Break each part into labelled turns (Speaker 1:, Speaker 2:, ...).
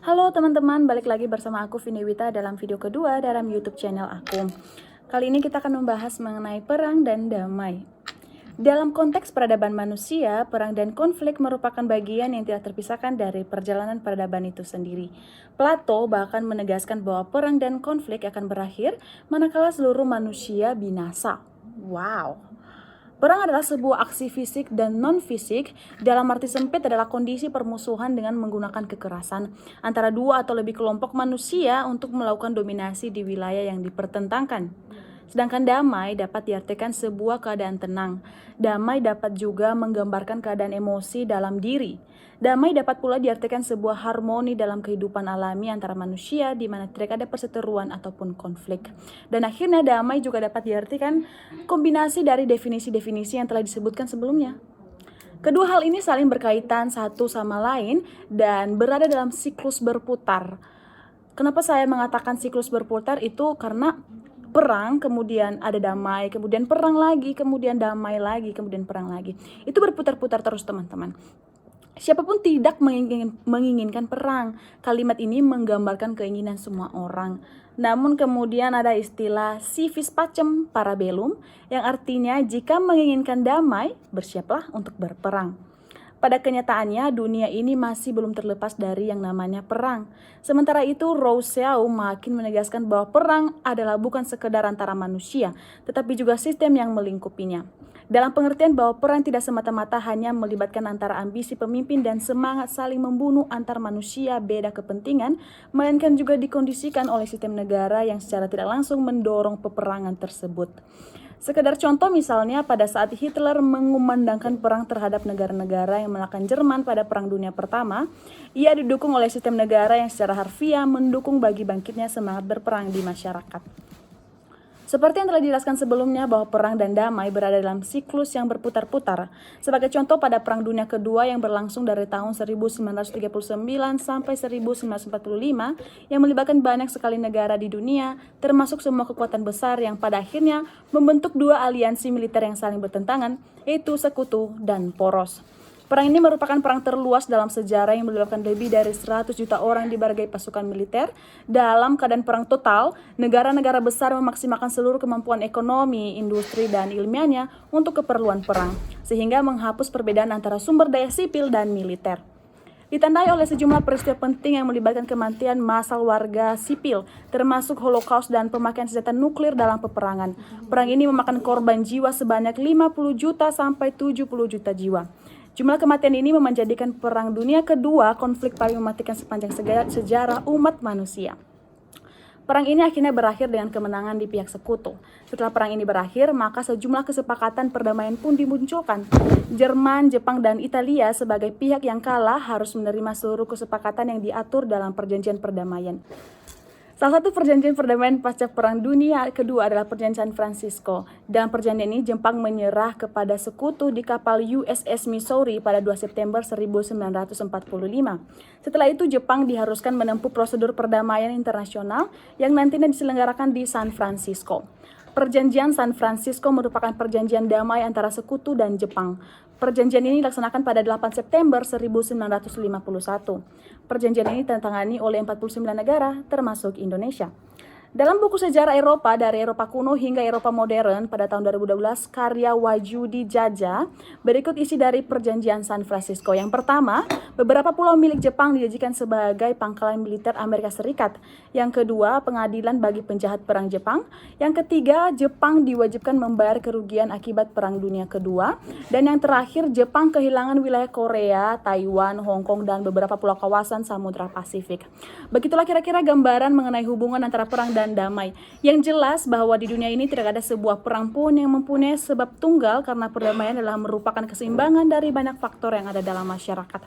Speaker 1: Halo teman-teman, balik lagi bersama aku Vini Wita dalam video kedua dalam YouTube channel aku. Kali ini kita akan membahas mengenai perang dan damai. Dalam konteks peradaban manusia, perang dan konflik merupakan bagian yang tidak terpisahkan dari perjalanan peradaban itu sendiri. Plato bahkan menegaskan bahwa perang dan konflik akan berakhir manakala seluruh manusia binasa. Wow. Perang adalah sebuah aksi fisik dan non-fisik, dalam arti sempit adalah kondisi permusuhan dengan menggunakan kekerasan antara dua atau lebih kelompok manusia untuk melakukan dominasi di wilayah yang dipertentangkan. Sedangkan damai dapat diartikan sebuah keadaan tenang. Damai dapat juga menggambarkan keadaan emosi dalam diri. Damai dapat pula diartikan sebuah harmoni dalam kehidupan alami antara manusia di mana tidak ada perseteruan ataupun konflik. Dan akhirnya damai juga dapat diartikan kombinasi dari definisi-definisi yang telah disebutkan sebelumnya. Kedua hal ini saling berkaitan satu sama lain dan berada dalam siklus berputar. Kenapa saya mengatakan siklus berputar itu karena perang, kemudian ada damai, kemudian perang lagi, kemudian damai lagi, kemudian perang lagi. Itu berputar-putar terus teman-teman. Siapapun tidak menginginkan perang. Kalimat ini menggambarkan keinginan semua orang. Namun kemudian ada istilah si vis pacem parabellum yang artinya jika menginginkan damai, bersiaplah untuk berperang. Pada kenyataannya, dunia ini masih belum terlepas dari yang namanya perang. Sementara itu, Rousseau makin menegaskan bahwa perang adalah bukan sekedar antara manusia, tetapi juga sistem yang melingkupinya. Dalam pengertian bahwa perang tidak semata-mata hanya melibatkan antara ambisi pemimpin dan semangat saling membunuh antar manusia beda kepentingan, melainkan juga dikondisikan oleh sistem negara yang secara tidak langsung mendorong peperangan tersebut. Sekedar contoh misalnya pada saat Hitler mengumandangkan perang terhadap negara-negara yang mengalahkan Jerman pada Perang Dunia Pertama, ia didukung oleh sistem negara yang secara harfiah mendukung bagi bangkitnya semangat berperang di masyarakat. Seperti yang telah dijelaskan sebelumnya bahwa perang dan damai berada dalam siklus yang berputar-putar. Sebagai contoh pada Perang Dunia Kedua yang berlangsung dari tahun 1939 sampai 1945 yang melibatkan banyak sekali negara di dunia, termasuk semua kekuatan besar yang pada akhirnya membentuk dua aliansi militer yang saling bertentangan, yaitu Sekutu dan Poros. Perang ini merupakan perang terluas dalam sejarah yang melibatkan lebih dari 100 juta orang di berbagai pasukan militer. Dalam keadaan perang total, negara-negara besar memaksimalkan seluruh kemampuan ekonomi, industri, dan ilmiahnya untuk keperluan perang, sehingga menghapus perbedaan antara sumber daya sipil dan militer. Ditandai oleh sejumlah peristiwa penting yang melibatkan kematian massal warga sipil, termasuk Holocaust dan pemakaian senjata nuklir dalam peperangan. Perang ini memakan korban jiwa sebanyak 50 juta sampai 70 juta jiwa. Jumlah kematian ini menjadikan Perang Dunia Kedua konflik paling mematikan sepanjang sejarah umat manusia. Perang ini akhirnya berakhir dengan kemenangan di pihak Sekutu. Setelah perang ini berakhir, maka sejumlah kesepakatan perdamaian pun dimunculkan. Jerman, Jepang, dan Italia sebagai pihak yang kalah harus menerima seluruh kesepakatan yang diatur dalam perjanjian perdamaian. Salah satu perjanjian perdamaian pasca Perang Dunia Kedua adalah Perjanjian San Francisco. Dalam perjanjian ini, Jepang menyerah kepada Sekutu di kapal USS Missouri pada 2 September 1945. Setelah itu, Jepang diharuskan menempuh prosedur perdamaian internasional yang nantinya diselenggarakan di San Francisco. Perjanjian San Francisco merupakan perjanjian damai antara Sekutu dan Jepang. Perjanjian ini dilaksanakan pada 8 September 1951. Perjanjian ini ditandatangani oleh 49 negara, termasuk Indonesia. Dalam buku sejarah Eropa, dari Eropa kuno hingga Eropa modern pada tahun 2012, karya Wajudi Jaja, berikut isi dari Perjanjian San Francisco. Yang pertama, beberapa pulau milik Jepang dijadikan sebagai pangkalan militer Amerika Serikat. Yang kedua, pengadilan bagi penjahat perang Jepang. Yang ketiga, Jepang diwajibkan membayar kerugian akibat Perang Dunia Kedua. Dan yang terakhir, Jepang kehilangan wilayah Korea, Taiwan, Hong Kong, dan beberapa pulau kawasan Samudra Pasifik. Begitulah kira-kira gambaran mengenai hubungan antara perang dan damai. Yang jelas bahwa di dunia ini tidak ada sebuah perang pun yang mempunyai sebab tunggal, karena perdamaian adalah merupakan keseimbangan dari banyak faktor yang ada dalam masyarakat.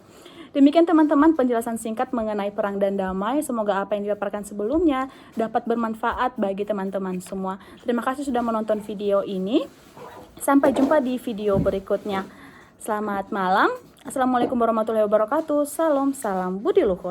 Speaker 1: Demikian teman-teman penjelasan singkat mengenai perang dan damai. Semoga apa yang dipaparkan sebelumnya dapat bermanfaat bagi teman-teman semua. Terima kasih sudah menonton video ini. Sampai jumpa di video berikutnya. Selamat malam. Assalamualaikum warahmatullahi wabarakatuh. Salam budi luhur.